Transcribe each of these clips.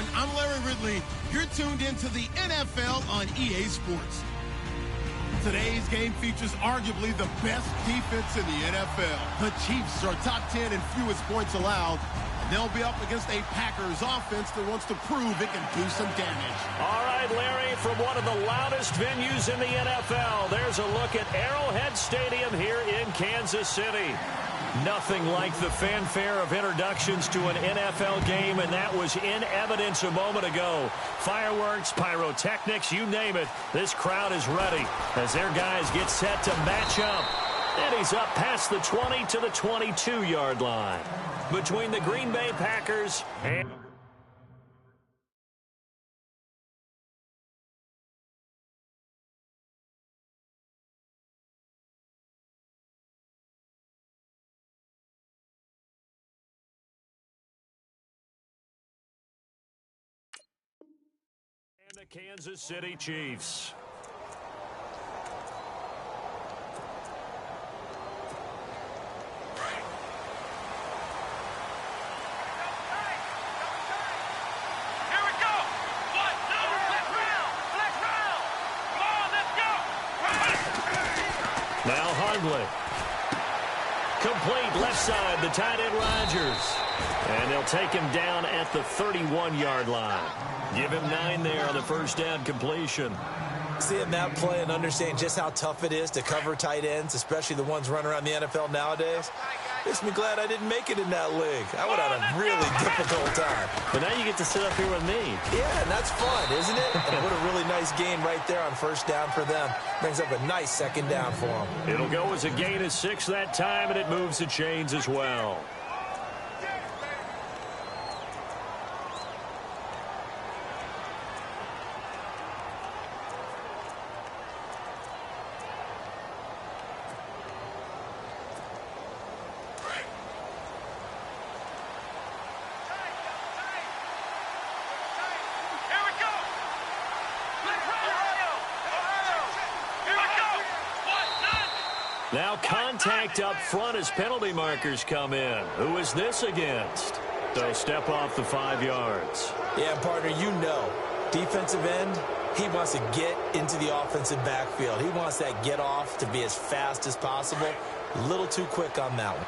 everyone. I'm Larry Ridley. You're tuned into the NFL on EA Sports. Today's game features arguably the best defense in the NFL. The Chiefs are top 10 in fewest points allowed, and they'll be up against a Packers offense that wants to prove it can do some damage. All right, Larry, from one of the loudest venues in the NFL, there's a look at Arrowhead Stadium here in Kansas City. Nothing like the fanfare of introductions to an NFL game, and that was in evidence a moment ago. Fireworks, pyrotechnics, you name it. This crowd is ready as their guys get set to match up. And he's up past the 20 to the 22-yard line. Between the Green Bay Packers and... the Kansas City Chiefs. Now Hundley. Complete left side, the tight end Rodgers. And they'll take him down at the 31-yard line. Give him 9 there on the first down completion. Seeing that play and understanding just how tough it is to cover tight ends, especially the ones running around the NFL nowadays, makes me glad I didn't make it in that league. I would have had a really difficult time. But now you get to sit up here with me. Yeah, and that's fun, isn't it? And what a really nice gain right there on first down for them. Brings up a nice second down for them. It'll go as a gain of 6 that time, and it moves the chains as well. Now contact up front as penalty markers come in. Who is this against? So step off the 5 yards. Yeah, partner, you know, defensive end, he wants to get into the offensive backfield. He wants that get off to be as fast as possible. A little too quick on that one.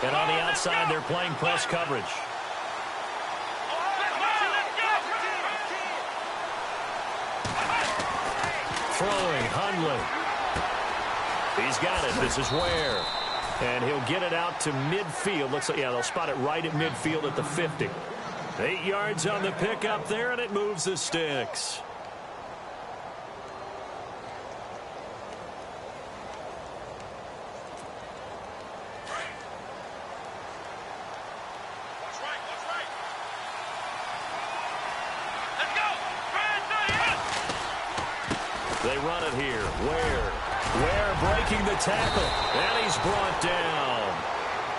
And on the outside, they're playing press coverage. Throwing, Hundley. He's got it. This is Ware. And he'll get it out to midfield. Looks like, yeah, they'll spot it right at midfield at the 50. 8 yards on the pickup there, and it moves the sticks. They run it here. Ware breaking the tackle. And he's brought down.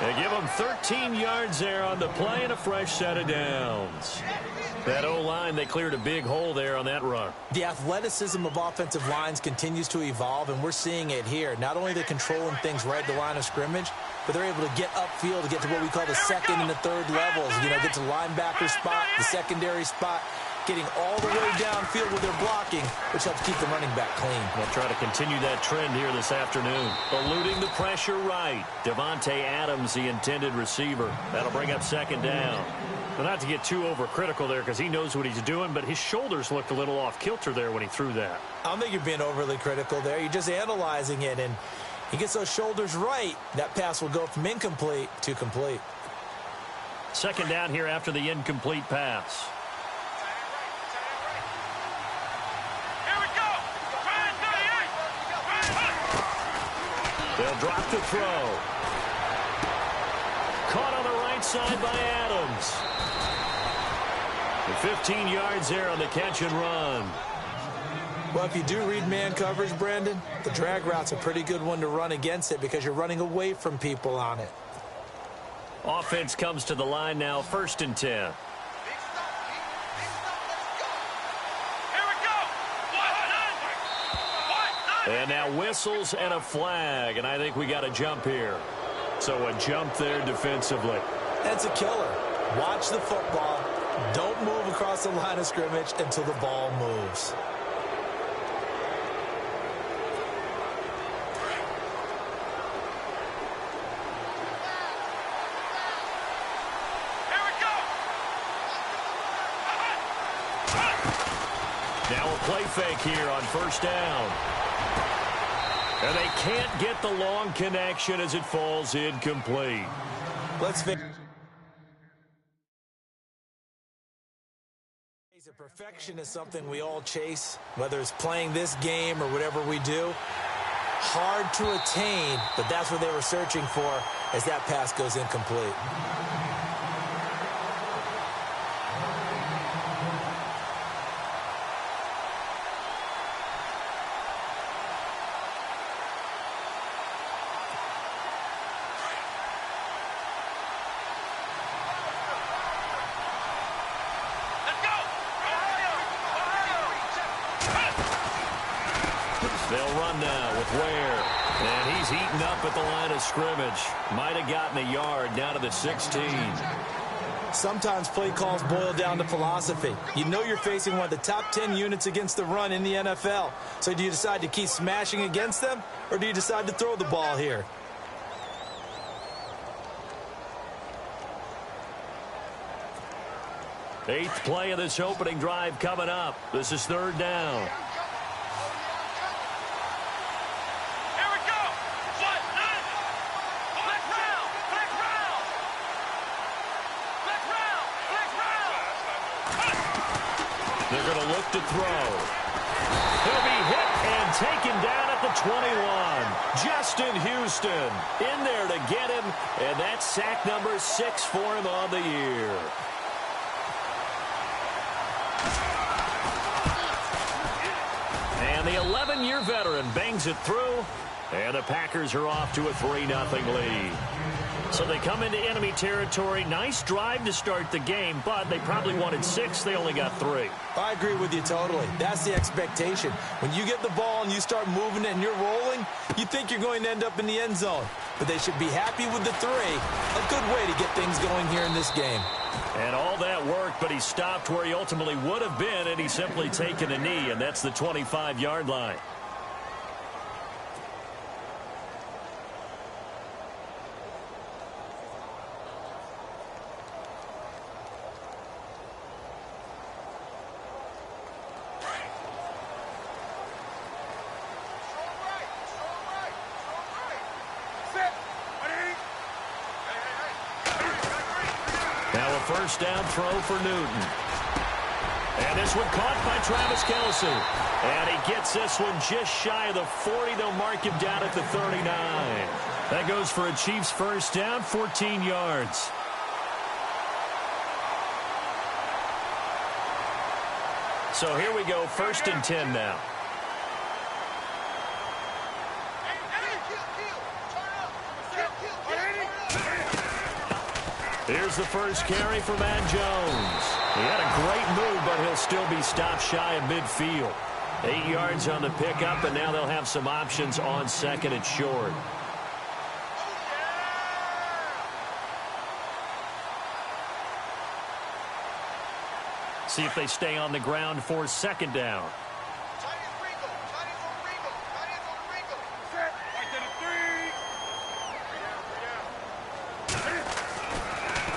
They give him 13 yards there on the play and a fresh set of downs. That O-line, they cleared a big hole there on that run. The athleticism of offensive lines continues to evolve, and we're seeing it here. Not only are they controlling things right at the line of scrimmage, but they're able to get upfield to get to what we call the second and the third levels. You know, get to linebacker spot, the secondary spot, getting all the way downfield with their blocking, which helps keep the running back clean. They'll try to continue that trend here this afternoon. Eluding the pressure right. Devontae Adams, the intended receiver. That'll bring up second down. But not to get too overcritical there because he knows what he's doing, but his shoulders looked a little off kilter there when he threw that. I don't think you're being overly critical there. You're just analyzing it, and he gets those shoulders right. That pass will go from incomplete to complete. Second down here after the incomplete pass. They'll drop the throw. Caught on the right side by Adams. 15 yards there on the catch and run. Well, if you do read man coverage, Brandon, the drag route's a pretty good one to run against it because you're running away from people on it. Offense comes to the line now, 1st and 10. And now whistles and a flag, and I think we got a jump here. So a jump there defensively. It's a killer. Watch the football. Don't move across the line of scrimmage until the ball moves. Now a play fake here on first down. And they can't get the long connection as it falls incomplete. Let's fix. Perfection is something we all chase, whether it's playing this game or whatever we do. Hard to attain, but that's what they were searching for as that pass goes incomplete. They'll run now with Ware. And he's eaten up at the line of scrimmage. Might have gotten a yard down to the 16. Sometimes play calls boil down to philosophy. You know you're facing one of the top 10 units against the run in the NFL. So do you decide to keep smashing against them, or do you decide to throw the ball here? Eighth play of this opening drive coming up. This is third down. They're going to look to throw. He'll be hit and taken down at the 21. Justin Houston in there to get him, and that's sack number 6 for him on the year. And the 11-year veteran bangs it through, and the Packers are off to a 3-0 lead. So they come into enemy territory. Nice drive to start the game, but they probably wanted 6. They only got 3. I agree with you totally. That's the expectation. When you get the ball and you start moving it and you're rolling, you think you're going to end up in the end zone. But they should be happy with the 3. A good way to get things going here in this game. And all that work, but he stopped where he ultimately would have been, and he's simply taken a knee, and that's the 25-yard line. First down throw for Newton. And this one caught by Travis Kelce. And he gets this one just shy of the 40. They'll mark him down at the 39. That goes for a Chiefs first down, 14 yards. So here we go, 1st and 10 now. Here's the first carry for Matt Jones. He had a great move, but he'll still be stopped shy of midfield. 8 yards on the pickup, and now they'll have some options on second and short. See if they stay on the ground for second down.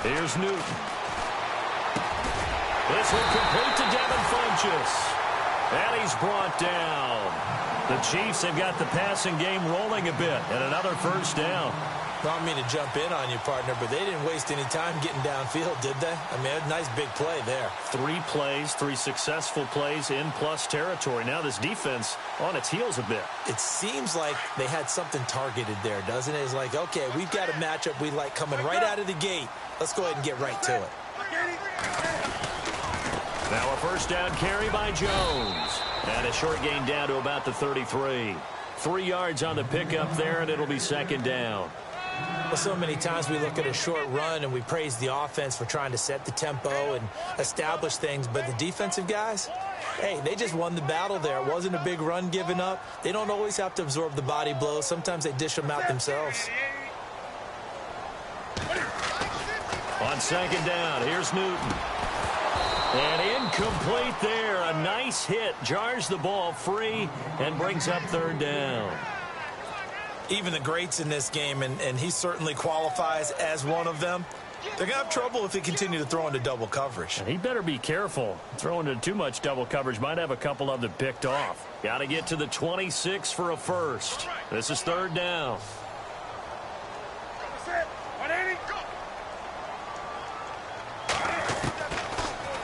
Here's Newton. This one complete to Devin Funchess. And he's brought down. The Chiefs have got the passing game rolling a bit. And another first down. I don't mean to jump in on you, partner, but they didn't waste any time getting downfield, did they? I mean, a nice big play there. 3 plays, 3 successful plays in plus territory. Now this defense on its heels a bit. It seems like they had something targeted there, doesn't it? It's like, okay, we've got a matchup we like coming right out of the gate. Let's go ahead and get right to it. Now a first down carry by Jones. And a short gain down to about the 33. 3 yards on the pickup there, and it'll be second down. Well, so many times we look at a short run and we praise the offense for trying to set the tempo and establish things, but the defensive guys, hey, they just won the battle there. It wasn't a big run given up. They don't always have to absorb the body blows. Sometimes they dish them out themselves. On second down, here's Newton. And incomplete there. A nice hit. Jars the ball free and brings up third down. Even the greats in this game, and he certainly qualifies as one of them, they're going to have trouble if they continue to throw into double coverage. And he better be careful. Throwing into too much double coverage might have a couple of them picked off. Got to get to the 26 for a first. This is third down.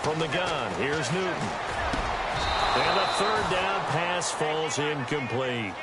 From the gun, here's Newton. And the third down pass falls incomplete.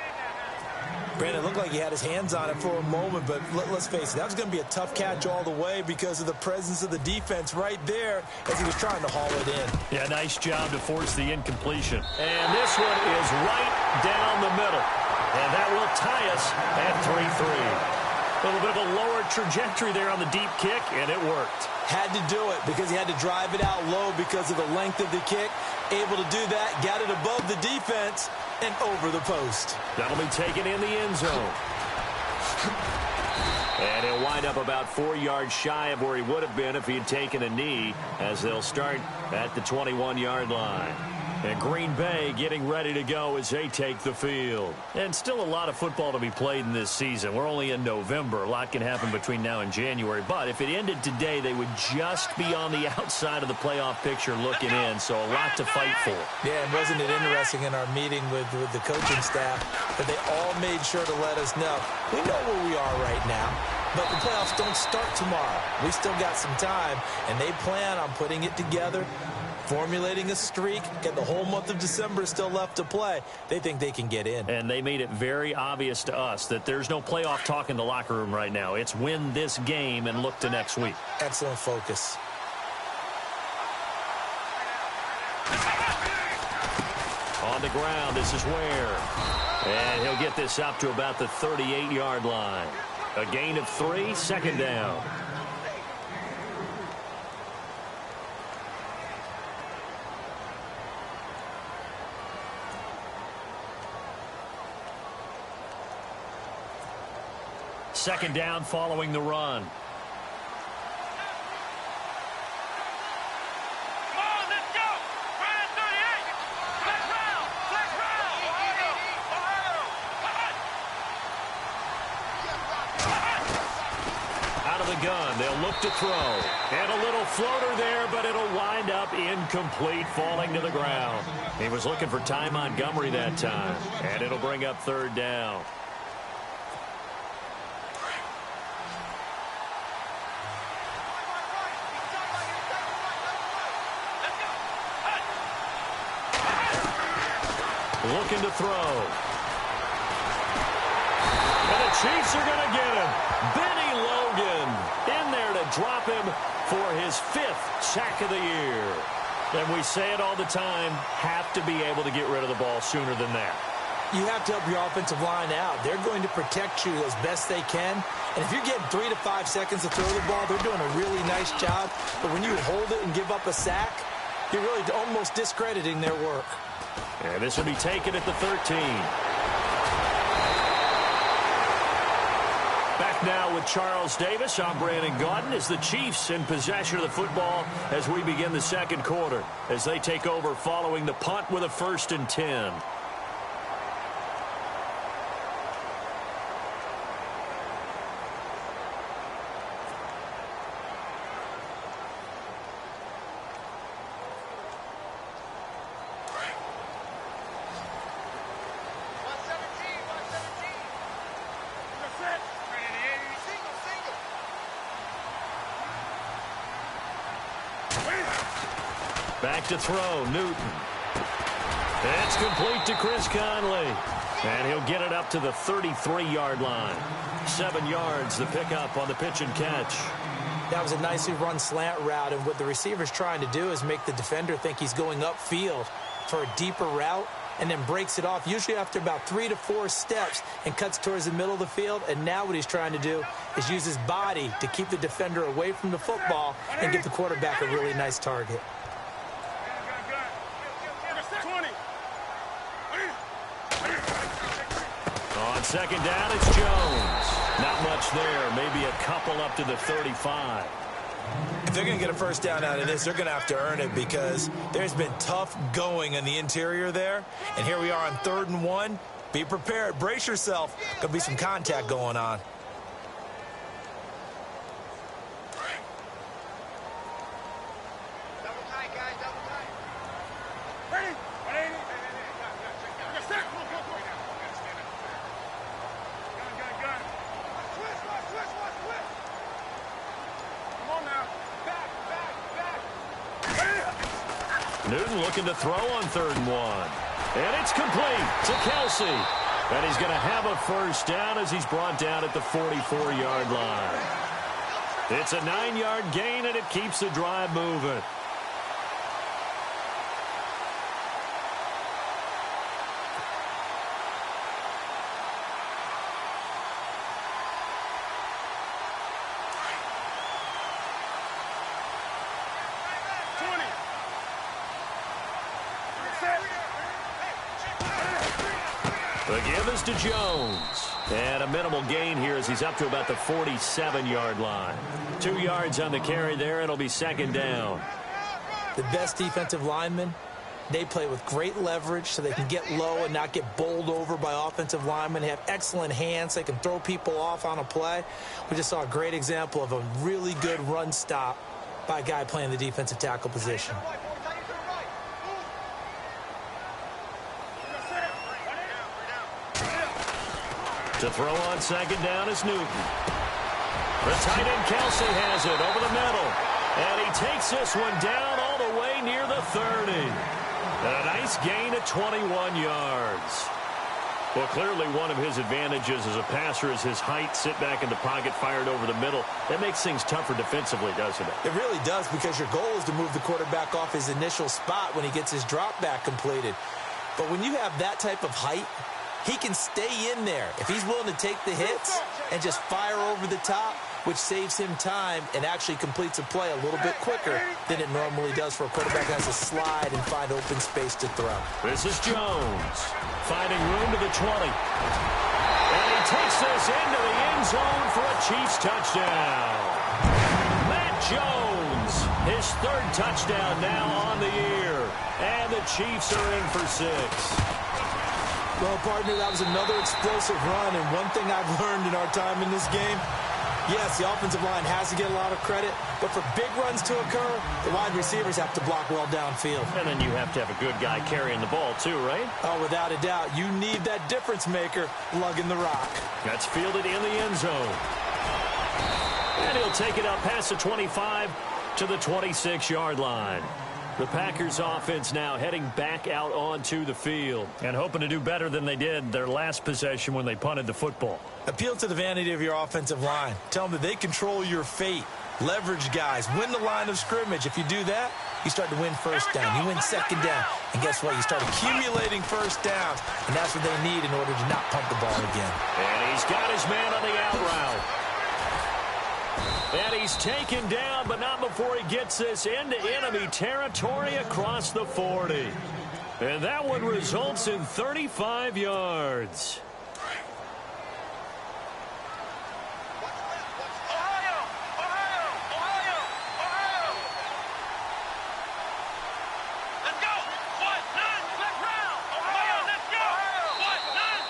Brandon, it looked like he had his hands on it for a moment, but let's face it, that was going to be a tough catch all the way because of the presence of the defense right there as he was trying to haul it in. Yeah, nice job to force the incompletion. And this one is right down the middle. And that will tie us at 3-3. A little bit of a lower trajectory there on the deep kick, and it worked. Had to do it because he had to drive it out low because of the length of the kick. Able to do that, got it above the defense and over the post. That'll be taken in the end zone. And he'll wind up about 4 yards shy of where he would have been if he had taken a knee, as they'll start at the 21-yard line. And Green Bay getting ready to go as they take the field. And still a lot of football to be played in this season. We're only in November. A lot can happen between now and January. But if it ended today, they would just be on the outside of the playoff picture looking in. So a lot to fight for. Yeah, and wasn't it interesting in our meeting with the coaching staff that they all made sure to let us know, we know where we are right now, but the playoffs don't start tomorrow. We still got some time, and they plan on putting it together, formulating a streak, get the whole month of December still left to play. They think they can get in. And they made it very obvious to us that there's no playoff talk in the locker room right now. It's win this game and look to next week. Excellent focus. On the ground, this is Ware. And he'll get this up to about the 38-yard line. A gain of 3, second down. Second down following the run. Out of the gun, they'll look to throw. And a little floater there, but it'll wind up incomplete, falling to the ground. He was looking for Ty Montgomery that time. And it'll bring up third down. Looking to throw. And the Chiefs are going to get him. Benny Logan in there to drop him for his 5th sack of the year. And we say it all the time, have to be able to get rid of the ball sooner than that. You have to help your offensive line out. They're going to protect you as best they can. And if you're getting 3 to 5 seconds to throw the ball, they're doing a really nice job. But when you hold it and give up a sack, you're really almost discrediting their work. And this will be taken at the 13. Back now with Charles Davis. I'm Brandon Gaudin as the Chiefs in possession of the football as we begin the second quarter, as they take over following the punt with a 1st and 10. Back to throw, Newton. That's complete to Chris Conley. And he'll get it up to the 33-yard line. 7 yards, the pickup on the pitch and catch. That was a nicely run slant route, and what the receiver's trying to do is make the defender think he's going upfield for a deeper route, and then breaks it off, usually after about 3 to 4 steps, and cuts towards the middle of the field. And now what he's trying to do is use his body to keep the defender away from the football and give the quarterback a really nice target. On second down, it's Jones. Not much there, maybe a couple up to the 35. If they're going to get a first down out of this, they're going to have to earn it because there's been tough going in the interior there. And here we are on 3rd and 1. Be prepared. Brace yourself. Going to be some contact going on. Double tight, guys. Double tight. Ready? Ready? Yes, sir. Come on. Gun. Switch. Come on now. Back. Newton looking to throw on 3rd and 1. And it's complete to Kelsey. And he's going to have a first down as he's brought down at the 44-yard line. It's a 9-yard gain, and it keeps the drive moving. The give is to Jones. And a minimal gain here as he's up to about the 47-yard line. 2 yards on the carry there. It'll be 2nd down. The best defensive linemen, they play with great leverage so they can get low and not get bowled over by offensive linemen. They have excellent hands. They can throw people off on a play. We just saw a great example of a really good run stop by a guy playing the defensive tackle position. To throw on 2nd down is Newton. The tight end Kelsey has it over the middle. And he takes this one down all the way near the 30. And a nice gain of 21 yards. Well, clearly one of his advantages as a passer is his height. Sit back in the pocket, fired over the middle. That makes things tougher defensively, doesn't it? It really does, because your goal is to move the quarterback off his initial spot when he gets his drop back completed. But when you have that type of height, he can stay in there if he's willing to take the hits and just fire over the top, which saves him time and actually completes a play a little bit quicker than it normally does for a quarterback that has to slide and find open space to throw. This is Jones finding room to the 20. And he takes this into the end zone for a Chiefs touchdown. Matt Jones, his 3rd touchdown now on the year. And the Chiefs are in for 6. Well, partner, that was another explosive run, and one thing I've learned in our time in this game, yes, the offensive line has to get a lot of credit, but for big runs to occur, the wide receivers have to block well downfield. And then you have to have a good guy carrying the ball too, right? Oh, without a doubt. You need that difference maker lugging the rock. That's fielded in the end zone. And he'll take it out past the 25 to the 26-yard line. The Packers offense now heading back out onto the field and hoping to do better than they did their last possession when they punted the football. Appeal to the vanity of your offensive line. Tell them that they control your fate. Leverage guys. Win the line of scrimmage. If you do that, you start to win first down. You win 2nd down. And guess what? You start accumulating first downs. And that's what they need in order to not pump the ball again. And he's got his man on the out route. And he's taken down, but not before he gets this into enemy territory across the 40. And that one results in 35 yards.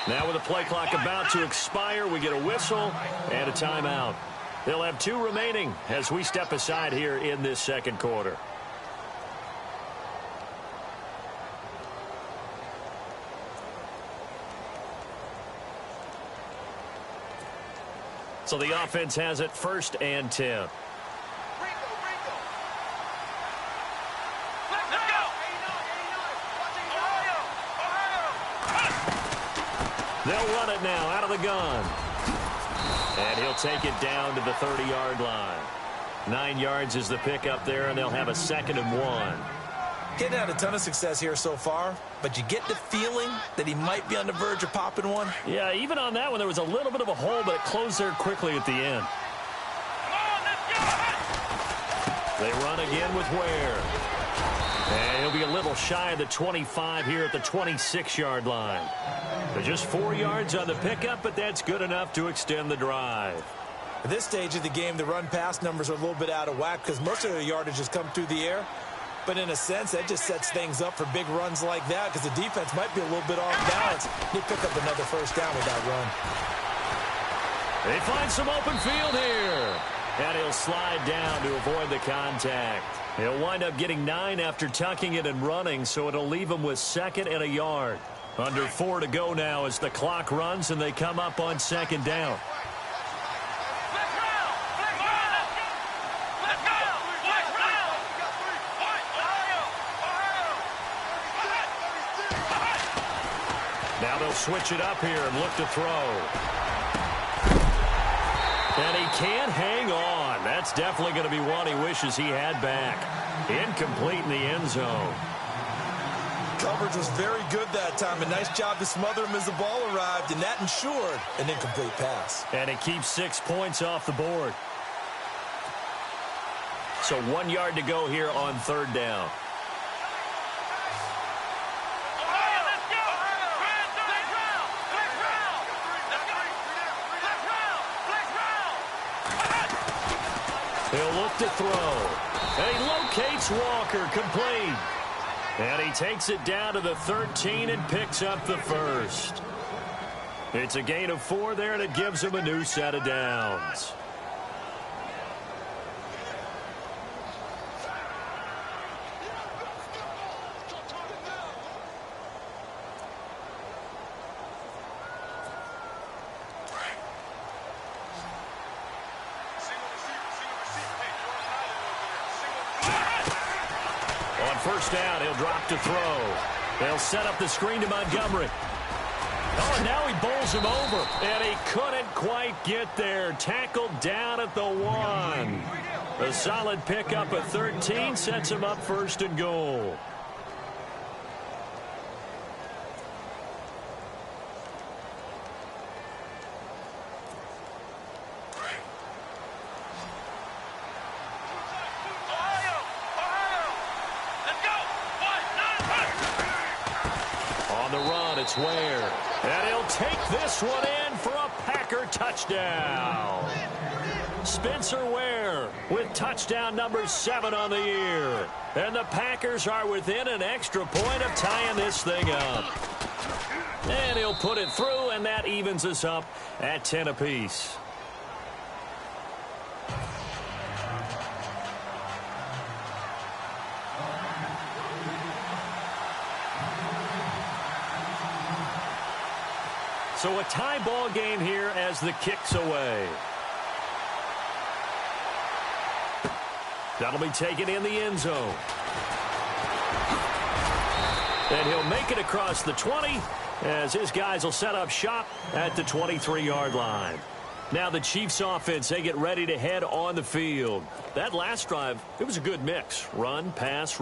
Now with the play clock about to expire, we get a whistle and a timeout. They'll have 2 remaining as we step aside here in this 2nd quarter. So the offense has it 1st and 10. They'll run it now out of the gun. And he'll take it down to the 30-yard line. 9 yards is the pickup there, and they'll have a 2nd and 1. Getting had a ton of success here so far, but you get the feeling that he might be on the verge of popping one. Yeah, even on that one, there was a little bit of a hole, but it closed there quickly at the end. They run again with Ware. And he'll be a little shy of the 25 here at the 26-yard line. They're just 4 yards on the pickup, but that's good enough to extend the drive. At this stage of the game, the run-pass numbers are a little bit out of whack because most of their yardage has come through the air. But in a sense, that just sets things up for big runs like that because the defense might be a little bit off balance. They pick up another first down with that run. They find some open field here. And he'll slide down to avoid the contact. He'll wind up getting 9 after tucking it and running, so it'll leave him with 2nd and a yard. Under 4 to go now as the clock runs and they come up on 2nd down. Now they'll switch it up here and look to throw. And he can't hang on. That's definitely going to be one he wishes he had back. Incomplete in the end zone. Coverage was very good that time. A nice job to smother him as the ball arrived, and that ensured an incomplete pass. And it keeps 6 points off the board. So 1 yard to go here on 3rd down. He'll look to throw. And he locates Walker, complete. And he takes it down to the 13 and picks up the first. It's a gain of 4 there, and it gives him a new set of downs. First down, he'll drop to throw. They'll set up the screen to Montgomery. Oh, and now he bowls him over. And he couldn't quite get there. Tackled down at the 1. A solid pickup at 13 sets him up 1st and goal. It's Ware. And he'll take this one in for a Packer touchdown. Spencer Ware with touchdown number 7 on the year. And the Packers are within an extra point of tying this thing up. And he'll put it through, and that evens us up at 10 apiece. So a tie ball game here as the kick's away. That'll be taken in the end zone. And he'll make it across the 20 as his guys will set up shop at the 23-yard line. Now the Chiefs offense, they get ready to head on the field. That last drive, it was a good mix. Run, pass,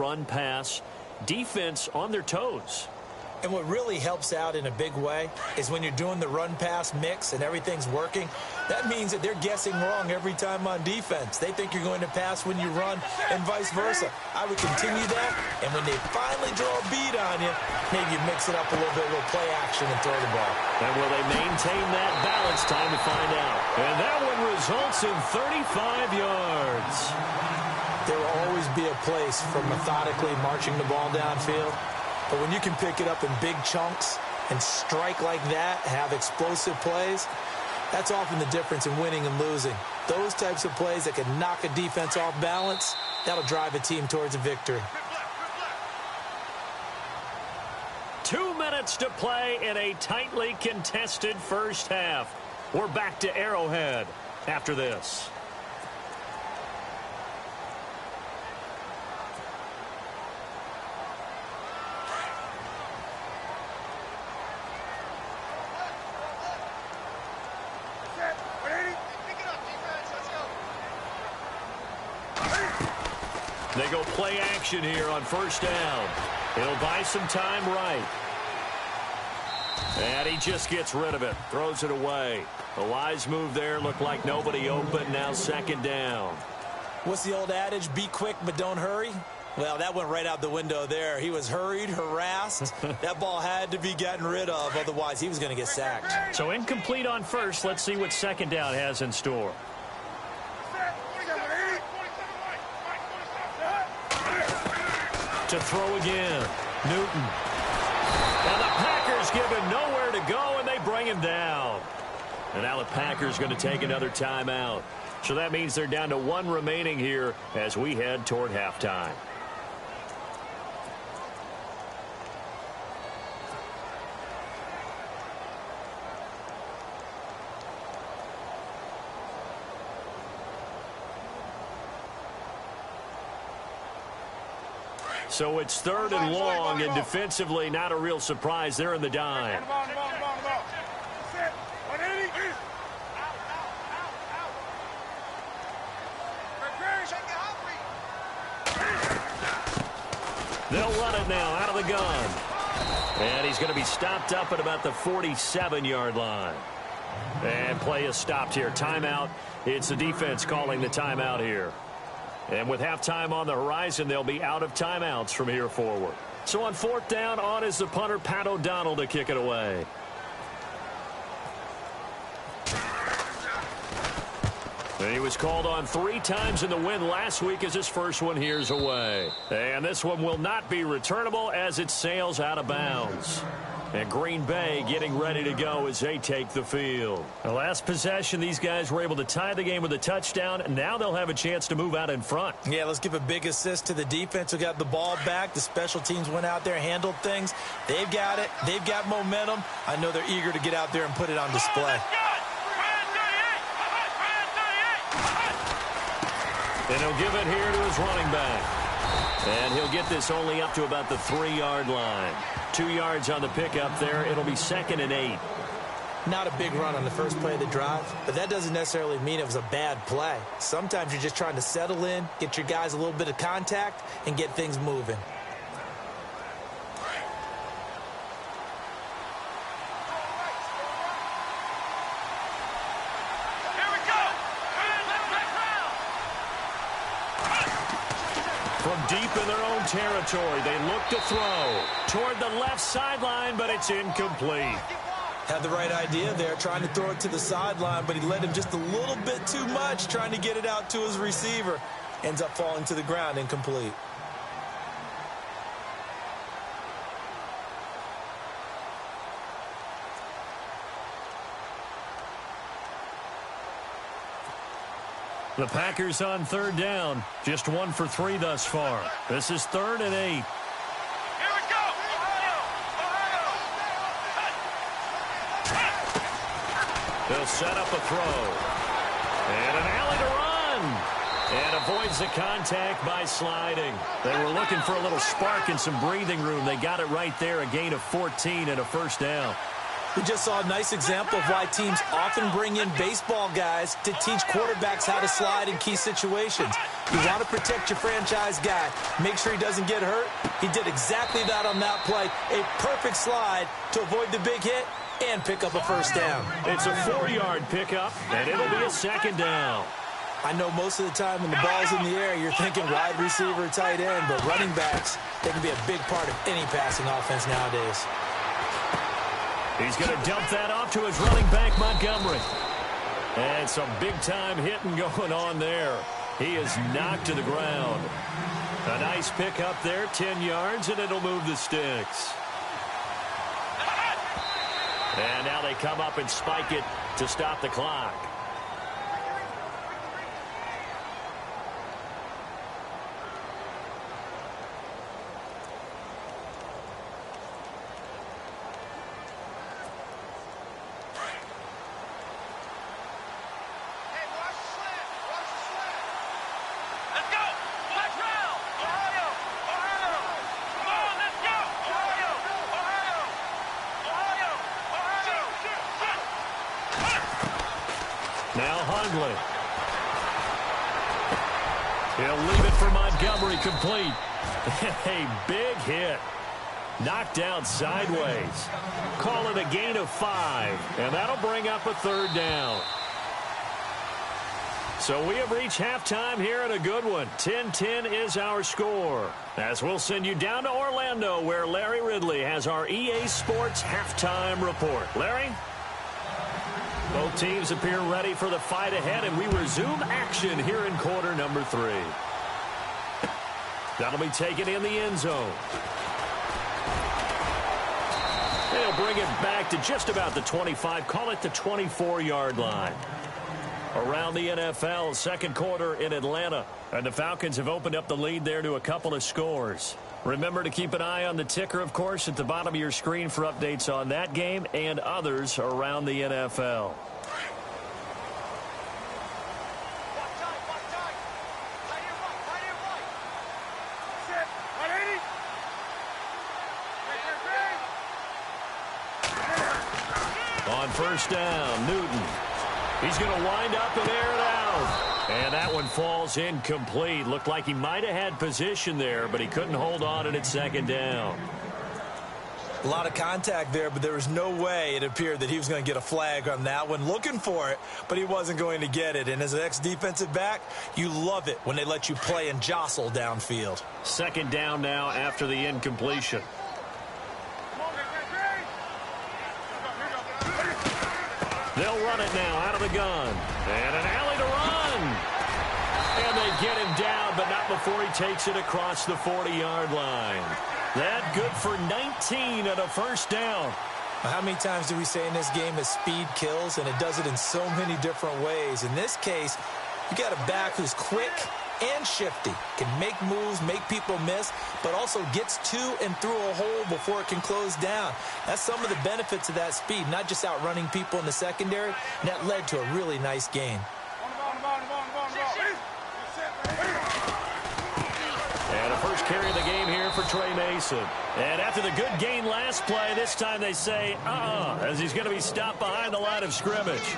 defense on their toes. And what really helps out in a big way is when you're doing the run-pass mix and everything's working, that means that they're guessing wrong every time on defense. They think you're going to pass when you run and vice versa. I would continue that, and when they finally draw a bead on you, maybe you mix it up a little bit, a little play action and throw the ball. And will they maintain that balance? Time to find out. And that one results in 35 yards. There will always be a place for methodically marching the ball downfield. But when you can pick it up in big chunks and strike like that, have explosive plays, that's often the difference in winning and losing. Those types of plays that can knock a defense off balance, that'll drive a team towards a victory. 2 minutes to play in a tightly contested first half. We're back to Arrowhead after this. They go play action here on first down. He'll buy some time right. And he just gets rid of it. Throws it away. A wise move there. Looked like nobody open. Now 2nd down. What's the old adage? Be quick, but don't hurry. Well, that went right out the window there. He was hurried, harassed. That ball had to be gotten rid of. Otherwise, he was going to get sacked. So incomplete on first. Let's see what 2nd down has in store. To throw again. Newton. And the Packers give him nowhere to go, and they bring him down. And now the Packers going to take another timeout. So that means they're down to 1 remaining here as we head toward halftime. So it's 3rd and long, and defensively not a real surprise. They're in the dime. They'll run it now out of the gun. And he's going to be stopped up at about the 47-yard line. And play is stopped here. Timeout. It's the defense calling the timeout here. And with halftime on the horizon, they'll be out of timeouts from here forward. So on 4th down, on is the punter, Pat O'Donnell, to kick it away. And he was called on 3 times in the win last week as his first one here's away. And this one will not be returnable as it sails out of bounds. And Green Bay getting ready to go as they take the field. The last possession, these guys were able to tie the game with a touchdown. Now they'll have a chance to move out in front. Yeah, let's give a big assist to the defense who got the ball back. The special teams went out there, handled things. They've got it. They've got momentum. I know they're eager to get out there and put it on display. And he'll give it here to his running back. And he'll get this only up to about the 3-yard line. 2 yards on the pickup there. It'll be 2nd and 8. Not a big run on the first play of the drive, but that doesn't necessarily mean it was a bad play. Sometimes you're just trying to settle in, get your guys a little bit of contact, and get things moving. From deep in their own territory, they look to throw toward the left sideline, but it's incomplete. Had the right idea there, trying to throw it to the sideline, but he led him just a little bit too much, trying to get it out to his receiver. Ends up falling to the ground, incomplete. The Packers on 3rd down. Just 1 for 3 thus far. This is 3rd and 8. Here we go! They'll set up a throw. And an alley to run. And avoids the contact by sliding. They were looking for a little spark and some breathing room. They got it right there. A gain of 14 and a 1st down. We just saw a nice example of why teams often bring in baseball guys to teach quarterbacks how to slide in key situations. You want to protect your franchise guy. Make sure he doesn't get hurt. He did exactly that on that play. A perfect slide to avoid the big hit and pick up a 1st down. It's a 4-yard pickup, and it'll be a 2nd down. I know most of the time when the ball's in the air, you're thinking wide receiver, tight end, but running backs, they can be a big part of any passing offense nowadays. He's going to dump that off to his running back, Montgomery. And some big-time hitting going on there. He is knocked to the ground. A nice pickup there, 10 yards, and it'll move the sticks. And now they come up and spike it to stop the clock. Now Hundley. He'll leave it for Montgomery, complete. A big hit. Knocked down sideways. Call it a gain of 5. And that'll bring up a 3rd down. So we have reached halftime here at a good one. 10-10 is our score. As we'll send you down to Orlando, where Larry Ridley has our EA Sports halftime report. Larry? Both teams appear ready for the fight ahead, and we resume action here in quarter number 3. That'll be taken in the end zone. They'll bring it back to just about the 25. Call it the 24-yard line. Around the NFL, second quarter in Atlanta. And the Falcons have opened up the lead there to a couple of scores. Remember to keep an eye on the ticker, of course, at the bottom of your screen for updates on that game and others around the NFL. On first down, Newton. He's going to wind up and air it out. And that one falls incomplete. Looked like he might have had position there, but he couldn't hold on at second down. A lot of contact there, but there was no way it appeared that he was going to get a flag on that one. Looking for it, but he wasn't going to get it. And as an ex-defensive back, you love it when they let you play and jostle downfield. Second down now after the incompletion. They'll run it now out of the gun. And an alley to run. And they get him down, but not before he takes it across the 40-yard line. That good for 19 and a first down. How many times do we say in this game that speed kills, and it does it in so many different ways? In this case, you got a back who's quick and shifty, can make moves, make people miss, but also gets to and through a hole before it can close down. That's some of the benefits of that speed, not just outrunning people in the secondary, and that led to a really nice gain. And a first carry of the game here for Trey Mason. And after the good gain last play, this time they say, as he's going to be stopped behind the line of scrimmage.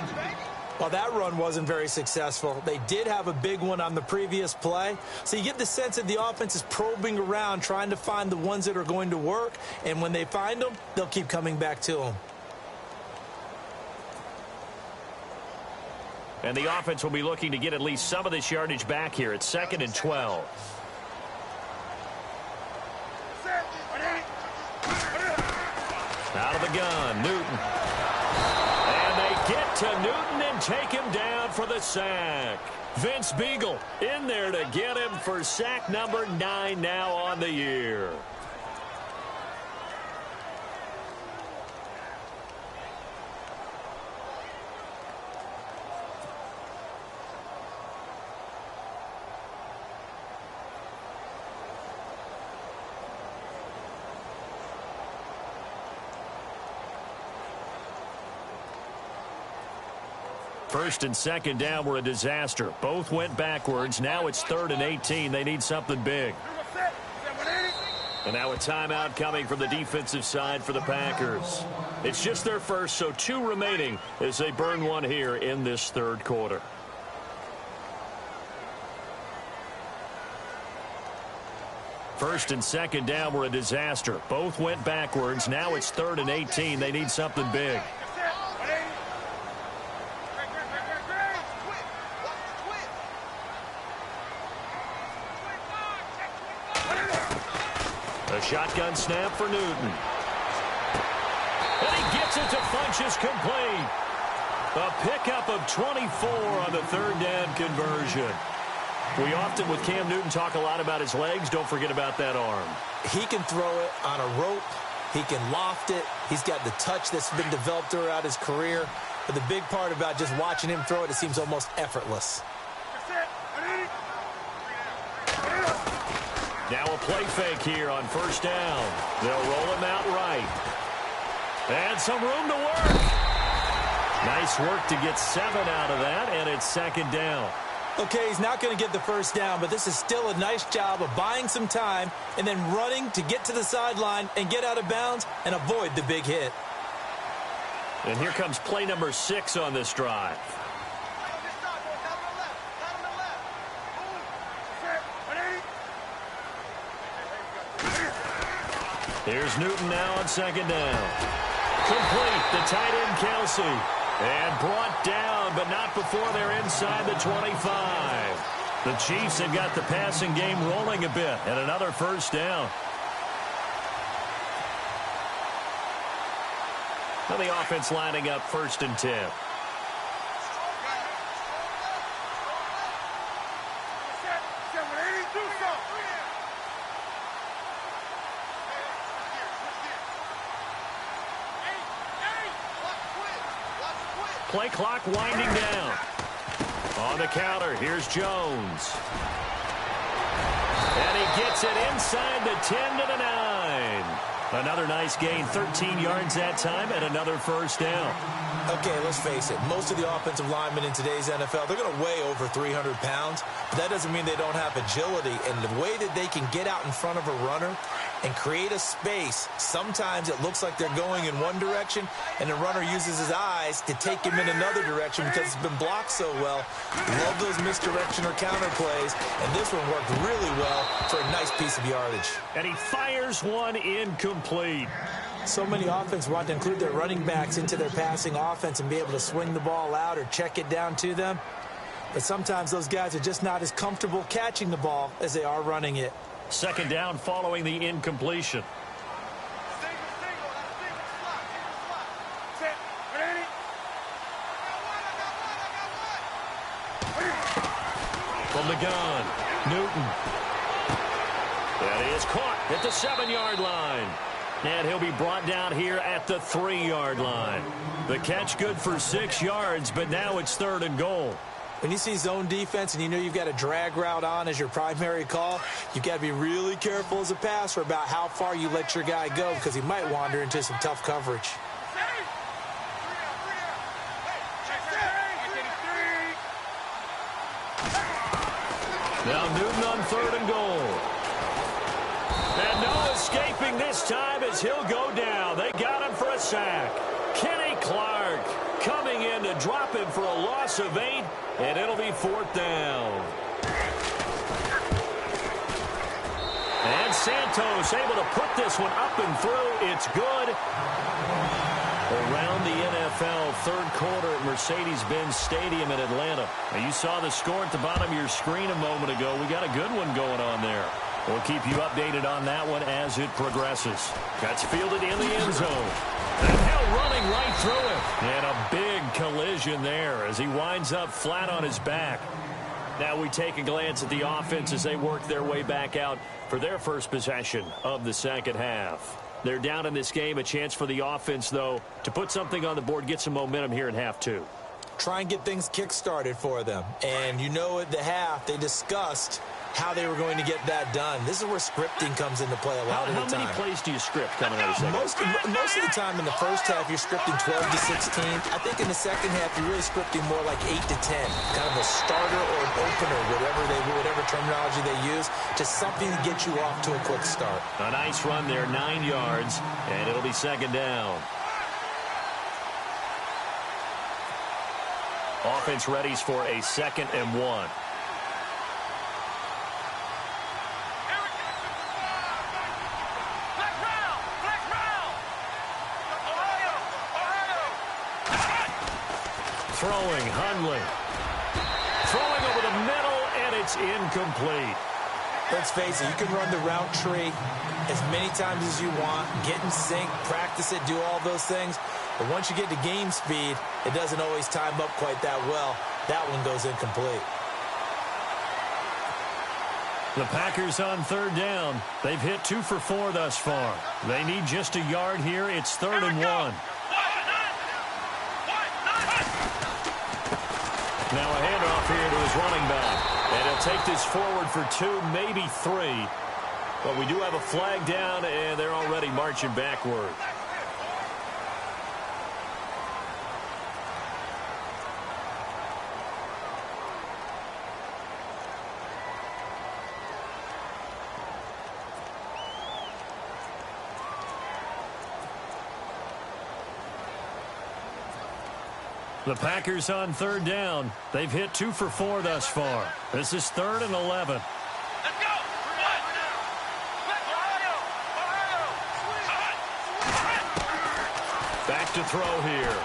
Well, that run wasn't very successful. They did have a big one on the previous play. So you get the sense that the offense is probing around, trying to find the ones that are going to work. And when they find them, they'll keep coming back to them. And the offense will be looking to get at least some of this yardage back here. It's 2nd and 12. Out of the gun, Newton. And they get to Newton and take him down for the sack. Vince Beagle in there to get him for sack number 9 now on the year. First and second down were a disaster. Both went backwards. Now it's 3rd and 18. They need something big. And now a timeout coming from the defensive side for the Packers. It's just their first, so 2 remaining as they burn one here in this third quarter. First and second down were a disaster. Both went backwards. Now it's 3rd and 18. They need something big. A shotgun snap for Newton. And he gets it to Funchess complete. A pickup of 24 on the 3rd down conversion. We often, with Cam Newton, talk a lot about his legs. Don't forget about that arm. He can throw it on a rope. He can loft it. He's got the touch that's been developed throughout his career. But the big part about just watching him throw it, it seems almost effortless. Now a play fake here on first down. They'll roll him out right. And some room to work. Nice work to get 7 out of that, and it's 2nd down. Okay, he's not going to get the first down, but this is still a nice job of buying some time and then running to get to the sideline and get out of bounds and avoid the big hit. And here comes play number 6 on this drive. Here's Newton now on 2nd down. Complete, the tight end Kelsey. And brought down, but not before they're inside the 25. The Chiefs have got the passing game rolling a bit, and another first down. Now the offense lining up 1st and 10. play clock winding down. On the counter, here's Jones. And he gets it inside the 10 to the 9. Another nice gain, 13 yards that time, and another first down. Okay, let's face it. Most of the offensive linemen in today's NFL, they're going to weigh over 300 pounds, but that doesn't mean they don't have agility. And the way that they can get out in front of a runner and create a space, sometimes it looks like they're going in one direction, and the runner uses his eyes to take him in another direction because it's been blocked so well. Love those misdirection or counter plays, and this one worked really well for a nice piece of yardage. And he fires one incomplete. So many offenses want to include their running backs into their passing offense and be able to swing the ball out or check it down to them. But sometimes those guys are just not as comfortable catching the ball as they are running it. Second down following the incompletion. From the gun, Newton. And he is caught at the 7-yard line. And he'll be brought down here at the 3-yard line. The catch good for 6 yards, but now it's 3rd and goal. When you see zone defense and you know you've got a drag route on as your primary call, you've got to be really careful as a passer about how far you let your guy go because he might wander into some tough coverage. Now Newton on 3rd and goal. And no escaping this time as he'll go down. They got him for a sack. Kenny Clark coming in to drop him for a loss of 8, and it'll be 4th down. And Santos able to put this one up and through. It's good. Around the NFL, 3rd quarter at Mercedes-Benz Stadium in Atlanta. Now, you saw the score at the bottom of your screen a moment ago. We got a good one going on there. We'll keep you updated on that one as it progresses. That's fielded in the end zone. And Hill running right through him. And a big collision there as he winds up flat on his back. Now we take a glance at the offense as they work their way back out for their first possession of the second half. They're down in this game. A chance for the offense, though, to put something on the board, get some momentum here in half 2. Try and get things kick-started for them. And you know at the half, they discussed how they were going to get that done. This is where scripting comes into play a lot of the time. How many plays do you script coming out of the second? Most of the time in the first half, you're scripting 12 to 16. I think in the second half, you're really scripting more like 8 to 10. Kind of a starter or an opener, whatever terminology they use, just something to get you off to a quick start. A nice run there, 9 yards, and it'll be 2nd down. Offense readies for a 2nd and 1. Throwing, Hundley. Throwing over the middle, and it's incomplete. Let's face it, you can run the route tree as many times as you want, get in sync, practice it, do all those things. But once you get to game speed, it doesn't always time up quite that well. That one goes incomplete. The Packers on 3rd down. They've hit 2 for 4 thus far. They need just a yard here. It's 3rd and 1. Now a handoff here to his running back. And he'll take this forward for 2, maybe 3. But we do have a flag down, and they're already marching backward. The Packers on 3rd down. They've hit 2 for 4 thus far. This is 3rd and 11. Let's go! Back to throw here.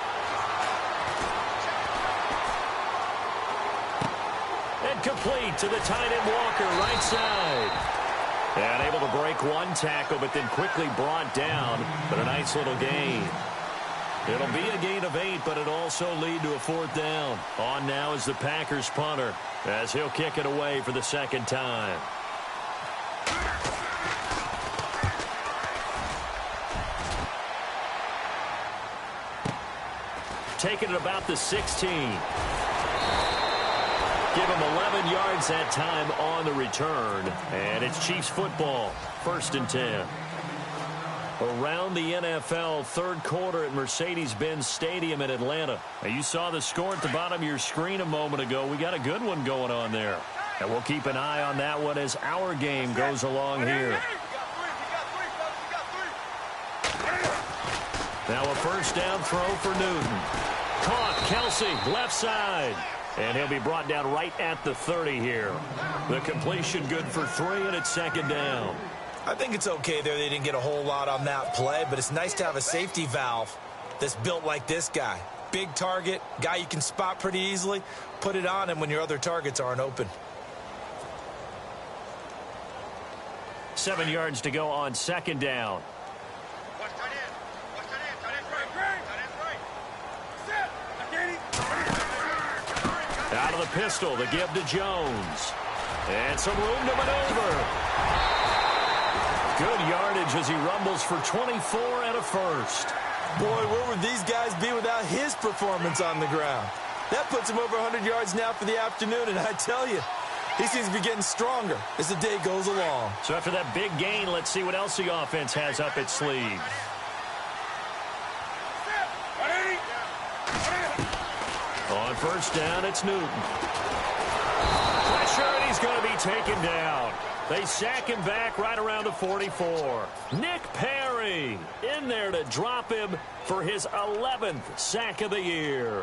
And complete to the tight end Walker, right side. And able to break one tackle, but then quickly brought down. But a nice little gain. It'll be a gain of 8, but it'll also lead to a 4th down. On now is the Packers punter as he'll kick it away for the 2nd time. taken at about the 16. Give him 11 yards that time on the return. And it's Chiefs football, 1st and 10. Around the NFL, third quarter at Mercedes-Benz Stadium in Atlanta. Now, you saw the score at the bottom of your screen a moment ago. We got a good one going on there. And we'll keep an eye on that one as our game goes along here. Now a first down throw for Newton. Caught, Kelsey, left side. And he'll be brought down right at the 30 here. The completion good for 3, and it's 2nd down. I think it's okay there. They didn't get a whole lot on that play, but it's nice to have a safety valve that's built like this guy. Big target, guy you can spot pretty easily. Put it on him when your other targets aren't open. 7 yards to go on 2nd down. Out of the pistol, the give to Jones. And some room to maneuver. Good yardage as he rumbles for 24 and a first. Boy, where would these guys be without his performance on the ground? That puts him over 100 yards now for the afternoon, and I tell you, he seems to be getting stronger as the day goes along. So after that big gain, let's see what else the offense has up its sleeve. On first down, it's Newton. Pressure, and he's going to be taken down. They sack him back right around the 44. Nick Perry in there to drop him for his 11th sack of the year.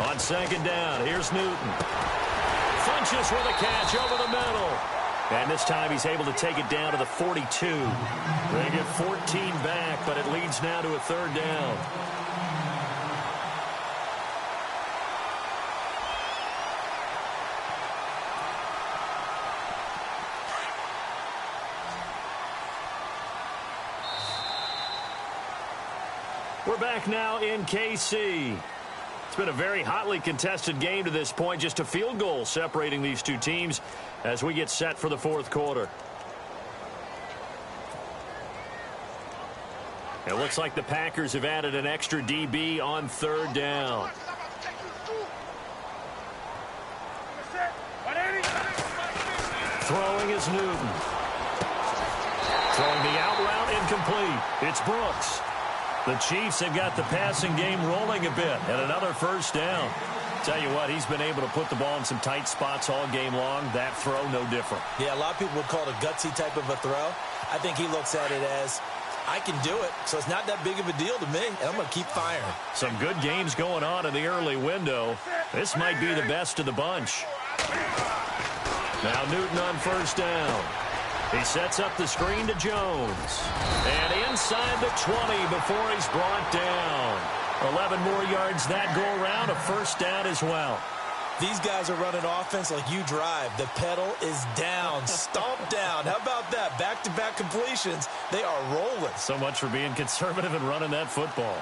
On 2nd down, here's Newton. Funches with a catch over the middle. And this time he's able to take it down to the 42. They get 14 back, but it leads now to a 3rd down. We're back now in KC. It's been a very hotly contested game to this point. Just a field goal separating these two teams as we get set for the 4th quarter. It looks like the Packers have added an extra DB on 3rd down. Throwing is Newton. Throwing the out route incomplete. It's Brooks. The Chiefs have got the passing game rolling a bit, and another 1st down. Tell you what, he's been able to put the ball in some tight spots all game long. That throw, no different. Yeah, a lot of people would call it a gutsy type of a throw. I think he looks at it as, I can do it, so it's not that big of a deal to me, and I'm going to keep firing. Some good games going on in the early window. This might be the best of the bunch. Now Newton on 1st down. He sets up the screen to Jones. And inside the 20 before he's brought down. 11 more yards that go around, a 1st down as well. These guys are running offense like you drive. The pedal is down, stomp down. How about that? Back-to-back completions. They are rolling. So much for being conservative and running that football.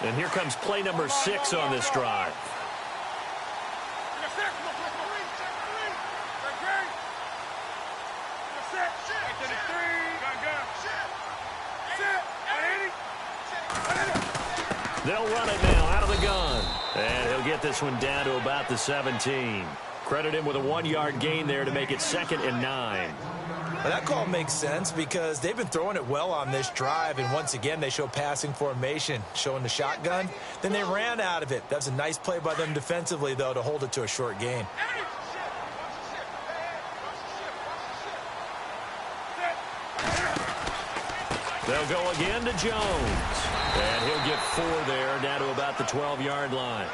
And here comes play number 6 on this drive. They'll run it now out of the gun. And he'll get this one down to about the 17. Credit him with a 1-yard gain there to make it 2nd and 9. Well, that call makes sense because they've been throwing it well on this drive, and once again they show passing formation, showing the shotgun. Then they ran out of it. That's a nice play by them defensively, though, to hold it to a short gain. They'll go again to Jones. And he'll get 4 there, down to about the 12-yard line.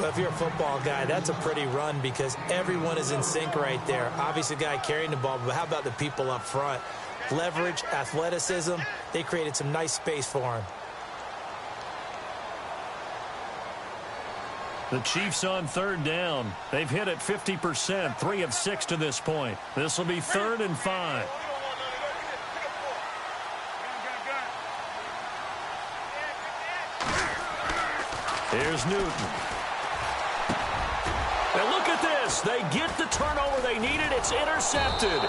Well, if you're a football guy, that's a pretty run because everyone is in sync right there. Obviously, the guy carrying the ball, but how about the people up front? Leverage, athleticism, they created some nice space for him. The Chiefs on third down. They've hit it 50%, 3 of 6 to this point. This will be 3rd and 5. Here's Newton. And look at this. They get the turnover they needed. It's intercepted.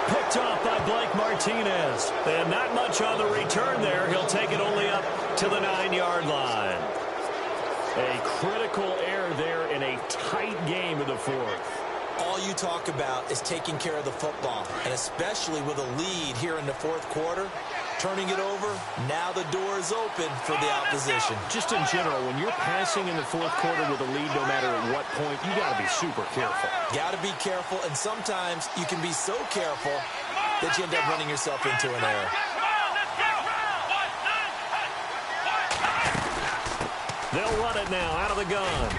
Picked off by Blake Martinez. And not much on the return there. He'll take it only up to the 9-yard line. A critical error there in a tight game of the 4th. All you talk about is taking care of the football, and especially with a lead here in the 4th quarter, turning it over, now the door is open for the opposition. Just in general, when you're passing in the 4th quarter with a lead, no matter at what point, you got to be super careful. Got to be careful, and sometimes you can be so careful that you end up running yourself into an error. They'll run it now out of the gun.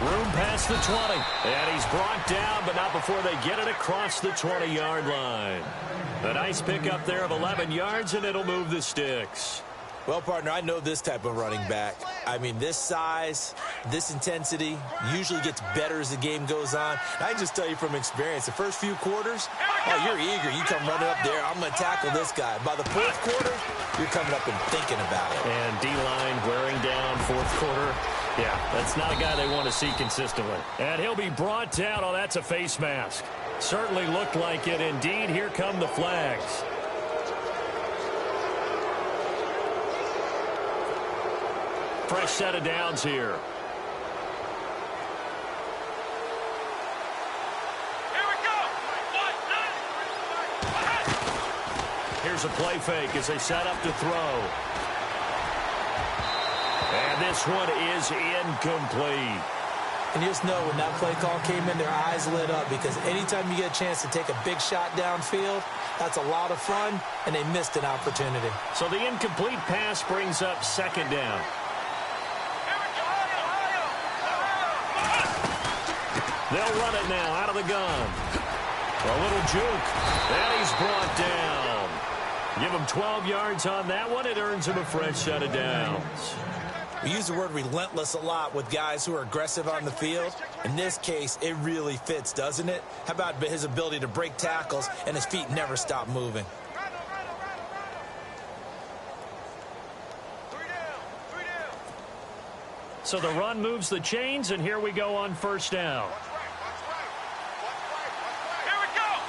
Room past the 20. And he's brought down, but not before they get it across the 20-yard line. A nice pickup there of 11 yards, and it'll move the sticks. Well, partner, I know this type of running back. I mean, this size, this intensity usually gets better as the game goes on. I can just tell you from experience, the first few quarters, oh, you're eager. You come running up there, I'm going to tackle this guy. By the 4th quarter, you're coming up and thinking about it. And D-line wearing down 4th quarter. Yeah, that's not a guy they want to see consistently. And he'll be brought down. Oh, that's a face mask. Certainly looked like it. Indeed, here come the flags. Fresh set of downs here. Here we go. Here's a play fake as they set up to throw. And this one is incomplete. And you just know when that play call came in, their eyes lit up because anytime you get a chance to take a big shot downfield, that's a lot of fun, and they missed an opportunity. So the incomplete pass brings up 2nd down. They'll run it now out of the gun. A little juke. And he's brought down. Give him 12 yards on that one. It earns him a fresh set of downs. We use the word relentless a lot with guys who are aggressive on the field. In this case, it really fits, doesn't it? How about his ability to break tackles and his feet never stop moving? So the run moves the chains, and here we go on 1st down. Here we go.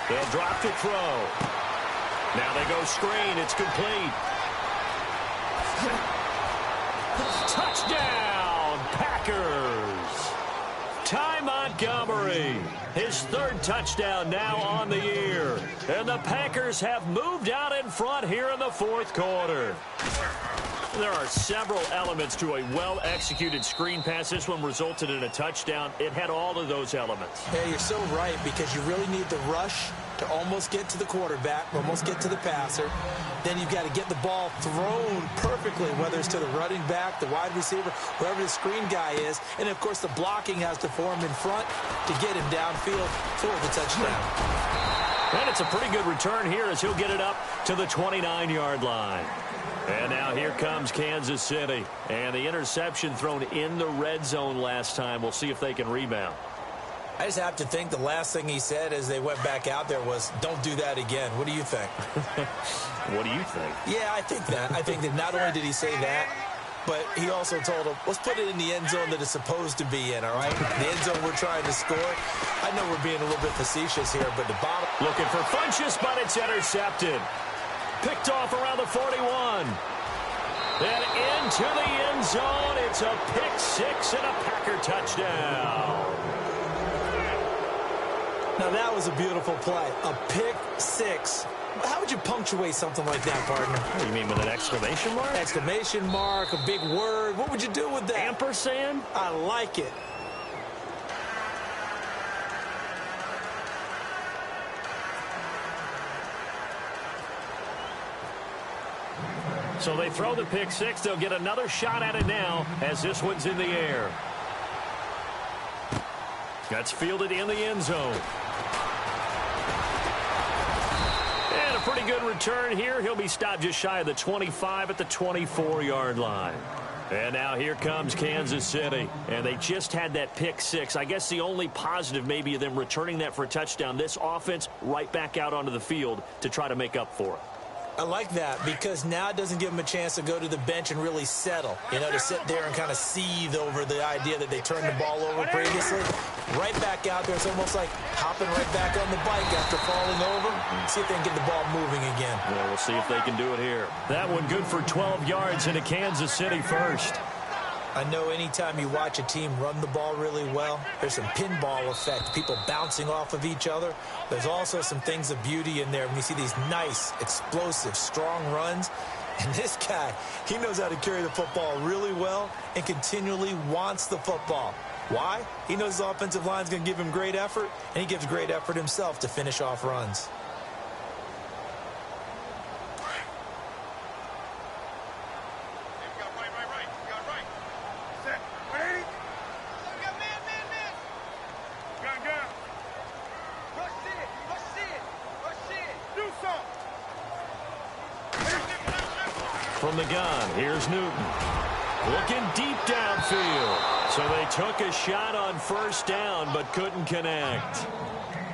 38. They'll drop to throw. Now they go screen. It's complete. Touchdown, Packers. Ty Montgomery, his 3rd touchdown now on the year. And the Packers have moved out in front here in the 4th quarter. There are several elements to a well-executed screen pass. This one resulted in a touchdown. It had all of those elements. Yeah, you're so right because you really need the rush to almost get to the quarterback, almost get to the passer. Then you've got to get the ball thrown perfectly, whether it's to the running back, the wide receiver, wherever the screen guy is. And, of course, the blocking has to form in front to get him downfield for the touchdown. And it's a pretty good return here as he'll get it up to the 29-yard line. And now here comes Kansas City. And the interception thrown in the red zone last time. We'll see if they can rebound. I just have to think the last thing he said as they went back out there was, don't do that again. What do you think? What do you think? Yeah, I think that. I think that not only did he say that, but he also told him, let's put it in the end zone that it's supposed to be in, all right? The end zone we're trying to score. I know we're being a little bit facetious here, but the bottom. Looking for Funchess, but it's intercepted. Picked off around the 41. Then into the end zone. It's a pick six and a Packer touchdown. Now, that was a beautiful play. A pick six. How would you punctuate something like that, partner? What do you mean, with an exclamation mark? Exclamation mark, a big word. What would you do with that? Ampersand? I like it. So they throw the pick six. They'll get another shot at it now as this one's in the air. That's fielded in the end zone. And a pretty good return here. He'll be stopped just shy of the 25 at the 24-yard line. And now here comes Kansas City. And they just had that pick six. I guess the only positive maybe of them returning that for a touchdown. This offense right back out onto the field to try to make up for it. I like that because now it doesn't give them a chance to go to the bench and really settle, you know, to sit there and kind of seethe over the idea that they turned the ball over previously. Right back out there. It's almost like hopping right back on the bike after falling over. See if they can get the ball moving again. Well, we'll see if they can do it here. That one good for 12 yards into Kansas City first. I know anytime you watch a team run the ball really well, there's some pinball effect, people bouncing off of each other. There's also some things of beauty in there when you see these nice, explosive, strong runs. And this guy, he knows how to carry the football really well and continually wants the football. Why? He knows his offensive line is going to give him great effort, and he gives great effort himself to finish off runs. From the gun, here's Newton. Looking deep downfield. So they took a shot on first down, but couldn't connect.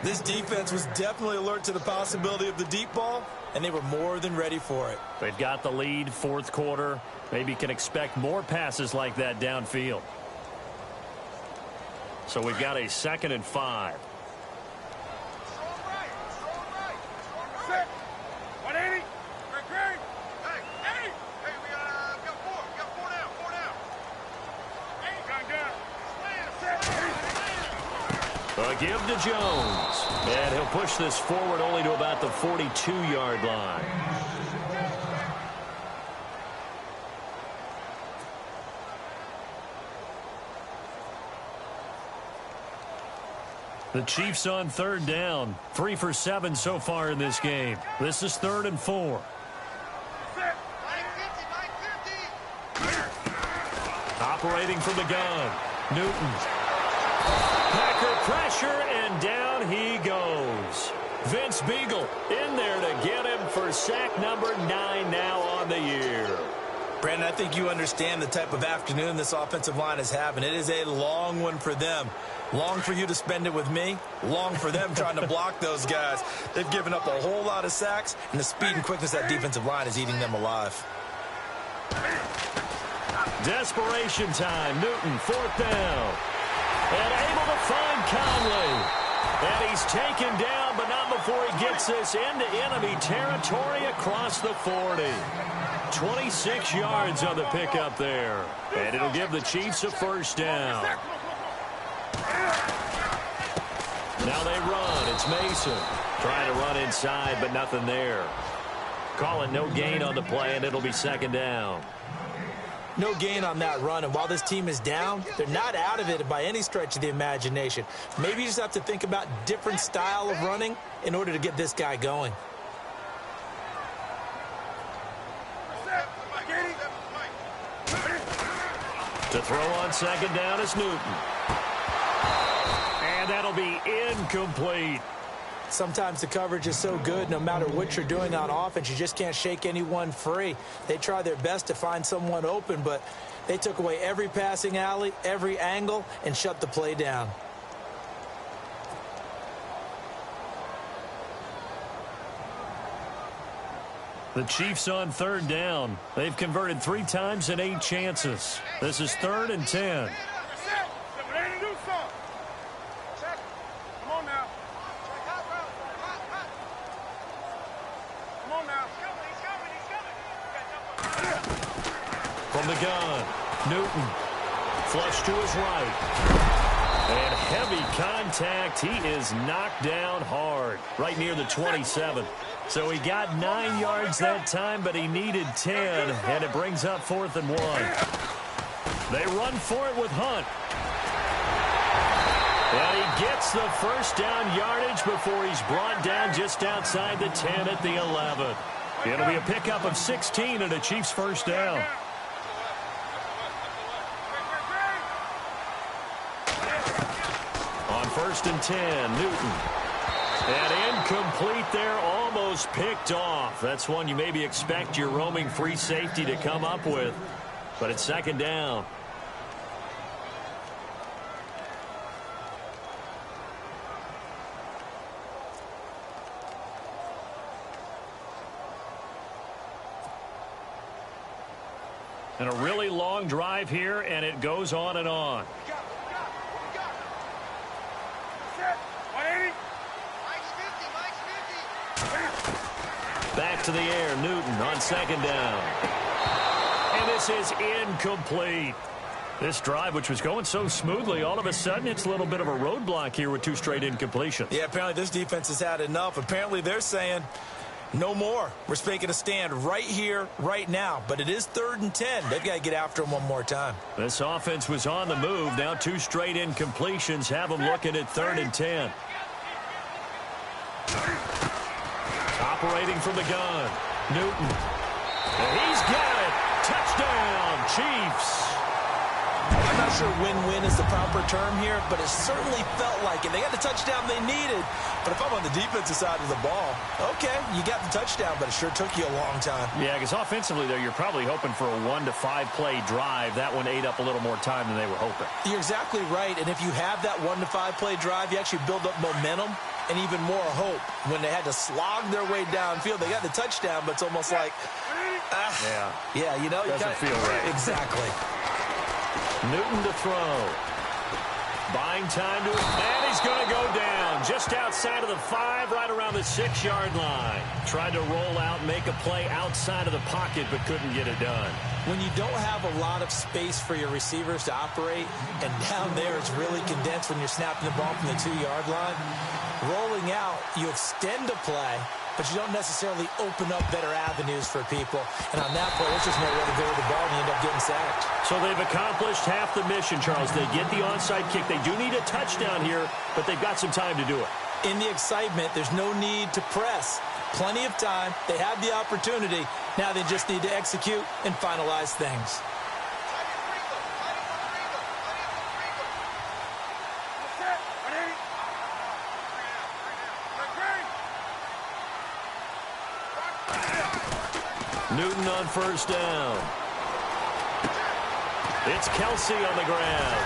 This defense was definitely alert to the possibility of the deep ball, and they were more than ready for it. They've got the lead, fourth quarter. Maybe can expect more passes like that downfield. So we've got a 2nd and 5. A give to Jones. And he'll push this forward only to about the 42-yard line. The Chiefs on 3rd down. 3 for 7 so far in this game. This is 3rd and 4. Operating from the gun. Newton. Packer pressure, and down he goes. Vince Beagle in there to get him for sack number 9 now on the year. Brandon, I think you understand the type of afternoon this offensive line is having. It is a long one for them. Long for you to spend it with me. Long for them trying to block those guys. They've given up a whole lot of sacks, and the speed and quickness of that defensive line is eating them alive. Desperation time. Newton, 4th down. And able to find Conley. And he's taken down, but not before he gets this into enemy territory across the 40. 26 yards on the pickup there. And it'll give the Chiefs a first down. Now they run. It's Mason. Trying to run inside, but nothing there. Call it no gain on the play, and it'll be 2nd down. No gain on that run, and while this team is down, they're not out of it by any stretch of the imagination. Maybe you just have to think about different style of running in order to get this guy going. To throw on 2nd down is Newton. And that'll be incomplete. Sometimes the coverage is so good, no matter what you're doing on offense, you just can't shake anyone free. They try their best to find someone open, but they took away every passing alley, every angle, and shut the play down. The Chiefs on 3rd down. They've converted 3 times in 8 chances. This is 3rd and 10. From the gun, Newton. Flush to his right. And heavy contact. He is knocked down hard, right near the 27. So he got 9 yards that time, but he needed 10, and it brings up 4th and 1. They run for it with Hunt. And he gets the first down yardage before he's brought down just outside the 10 at the 11. It'll be a pickup of 16 and a Chiefs first down. On 1st and 10, Newton. And incomplete there, almost picked off. That's one you maybe expect your roaming free safety to come up with. But it's 2nd down. And a really long drive here, and it goes on and on. Back to the air, Newton on 2nd down. And this is incomplete. This drive, which was going so smoothly, all of a sudden it's a little bit of a roadblock here with 2 straight incompletions. Yeah, apparently this defense has had enough. Apparently they're saying, no more. We're making a stand right here, right now. But it is 3rd and 10. They've got to get after him one more time. This offense was on the move. Now 2 straight incompletions have them looking at 3rd and 10. Operating from the gun, Newton. And he's got it. Touchdown, Chiefs. I'm not sure win-win is the proper term here, but it certainly felt like it. They got the touchdown they needed. But if I'm on the defensive side of the ball, okay, you got the touchdown, but it sure took you a long time. Yeah, because offensively, though, you're probably hoping for a 1 to 5 play drive. That one ate up a little more time than they were hoping. You're exactly right, and if you have that 1 to 5 play drive, you actually build up momentum and even more hope. When they had to slog their way downfield, they got the touchdown, but it's almost like, yeah, you know, doesn't feel right. Exactly. Newton to throw. Buying time to it, and he's going to go down just outside of the 5, right around the 6-yard line. Tried to roll out, make a play outside of the pocket, but couldn't get it done. When you don't have a lot of space for your receivers to operate, and down there it's really condensed when you're snapping the ball from the 2-yard line, rolling out, you extend a play, but you don't necessarily open up better avenues for people. And on that play, there's just no way to go with the ball, and you end up getting sacked. So they've accomplished half the mission, Charles. They get the onside kick. They do need a touchdown here, but they've got some time to do it. In the excitement, there's no need to press. Plenty of time. They have the opportunity. Now they just need to execute and finalize things. Newton on 1st down. It's Kelsey on the ground.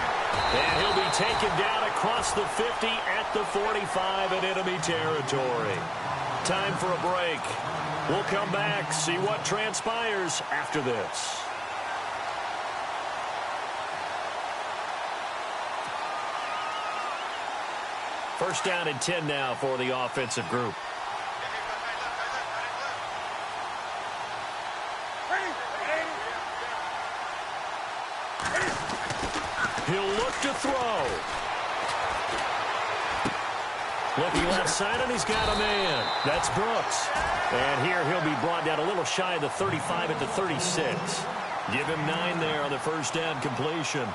And he'll be taken down across the 50 at the 45 in enemy territory. Time for a break. We'll come back, see what transpires after this. First down and 10 now for the offensive group. He'll look to throw. Looking left side, and he's got a man. That's Brooks. And here he'll be brought down a little shy of the 35 at the 36. Give him 9 there on the first down completion.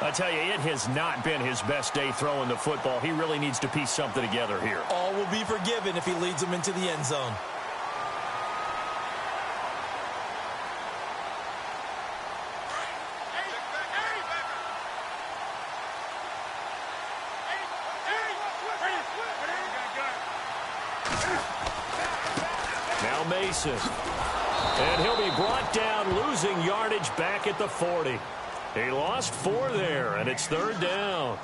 I tell you, it has not been his best day throwing the football. He really needs to piece something together here. All will be forgiven if he leads them into the end zone. Now Mason. And he'll be brought down, losing yardage back at the 40. He lost 4 there, and it's 3rd down.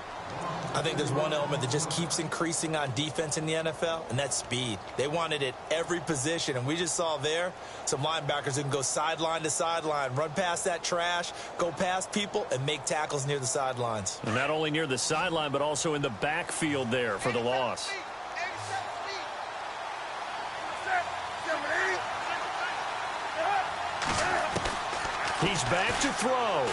I think there's one element that just keeps increasing on defense in the NFL, and that's speed. They want it at every position, and we just saw there some linebackers who can go sideline to sideline, run past that trash, go past people, and make tackles near the sidelines. And not only near the sideline, but also in the backfield there for the loss. He's back to throw.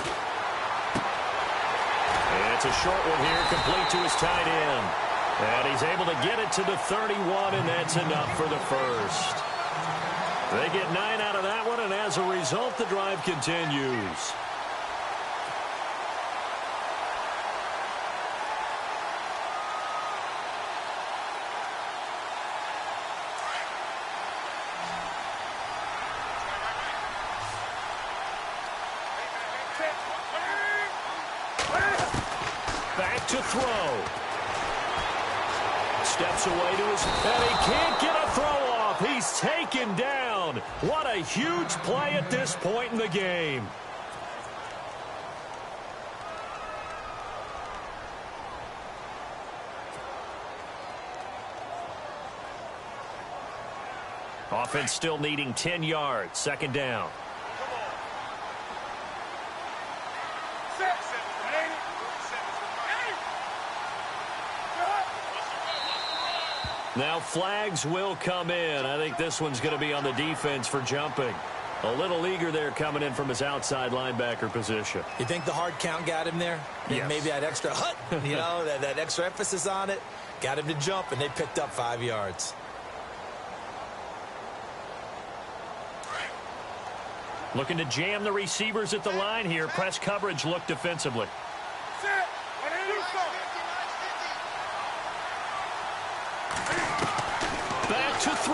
And it's a short one here, complete to his tight end. And he's able to get it to the 31, and that's enough for the first. They get 9 out of that one, and as a result, the drive continues. to throw. Steps away to his, and he can't get a throw off. He's taken down. What a huge play at this point in the game. Offense still needing 10 yards. Second down. Now flags will come in. I think this one's going to be on the defense for jumping. A little eager there coming in from his outside linebacker position. You think the hard count got him there? Yes. Maybe that extra that extra emphasis on it got him to jump, and they picked up 5 yards. Looking to jam the receivers at the line here. Press coverage look defensively. Back to throw.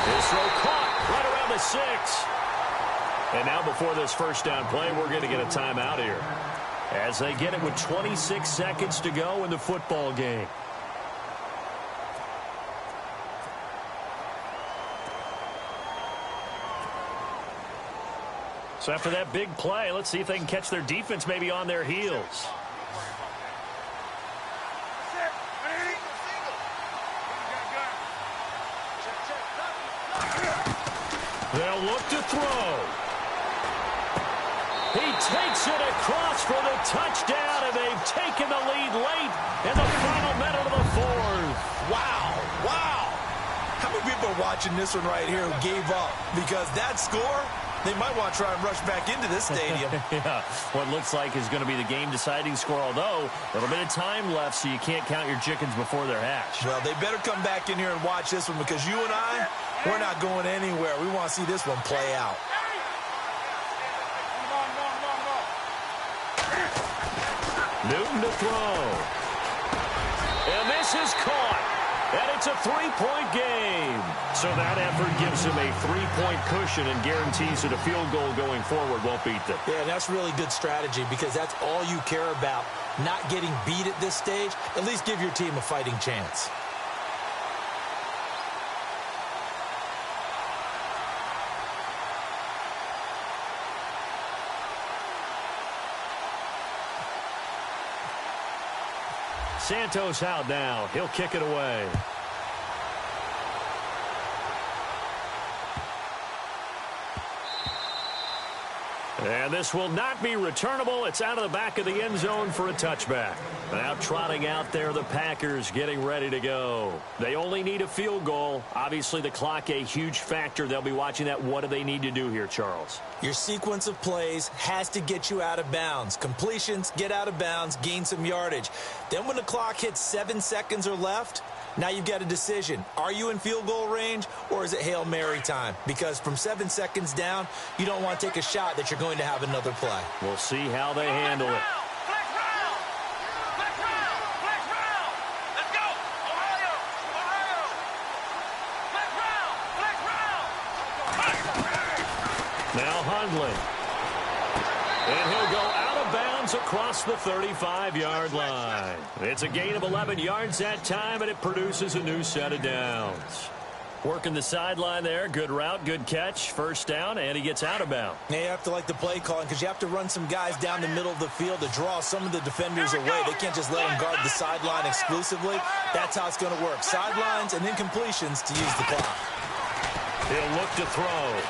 His throw caught right around the 6. And now before this first down play, we're going to get a timeout here, as they get it with 26 seconds to go in the football game. So after that big play, let's see if they can catch their defense maybe on their heels. They'll look to throw. He takes it across for the touchdown, and they've taken the lead late in the final minute of the fourth. Wow, wow. How many people are watching this one right here who gave up? Because that score, they might want to try and rush back into this stadium. Yeah, what looks like is going to be the game-deciding score, although a little bit of time left, so you can't count your chickens before they're hatched. Well, they better come back in here and watch this one, because you and I, we're not going anywhere. We want to see this one play out. Newton to throw. And this is caught. And it's a three-point game. So that effort gives him a three-point cushion and guarantees that a field goal going forward won't beat them. Yeah, that's really good strategy, because that's all you care about. Not getting beat at this stage. At least give your team a fighting chance. Santos out now. He'll kick it away. And this will not be returnable. It's out of the back of the end zone for a touchback. Now trotting out there, the Packers getting ready to go. They only need a field goal. Obviously, the clock a huge factor. They'll be watching that. What do they need to do here, Charles? Your sequence of plays has to get you out of bounds. Completions, get out of bounds, gain some yardage. Then when the clock hits 7 seconds or left, now you've got a decision. Are you in field goal range, or is it Hail Mary time? Because from 7 seconds down, you don't want to take a shot that you're going to have another play. We'll see how they handle it. Now Hundley. And he'll go out of bounds across the 35-yard line. It's a gain of 11 yards that time, and it produces a new set of downs. Working the sideline there. Good route, good catch. First down, and he gets out of bounds. Now you have to like the play calling, because you have to run some guys down the middle of the field to draw some of the defenders away. They can't just let them guard the sideline exclusively. That's how it's going to work. Sidelines and incompletions to use the clock. He'll look to throw.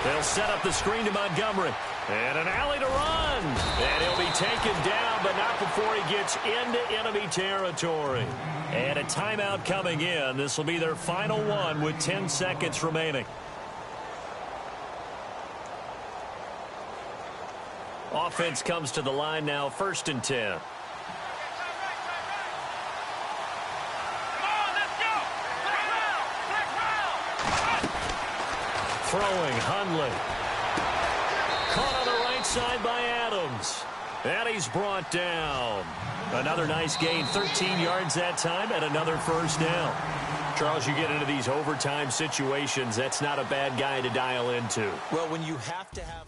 They'll set up the screen to Montgomery. And an alley to run. And he'll be taken down, but not before he gets into enemy territory. And a timeout coming in. This will be their final one with 10 seconds remaining. Offense comes to the line now, 1st and 10. Throwing, Hundley. Caught on the right side by Adams. And he's brought down. Another nice gain, 13 yards that time, and another first down. Charles, you get into these overtime situations, that's not a bad guy to dial into. Well, when you have to have...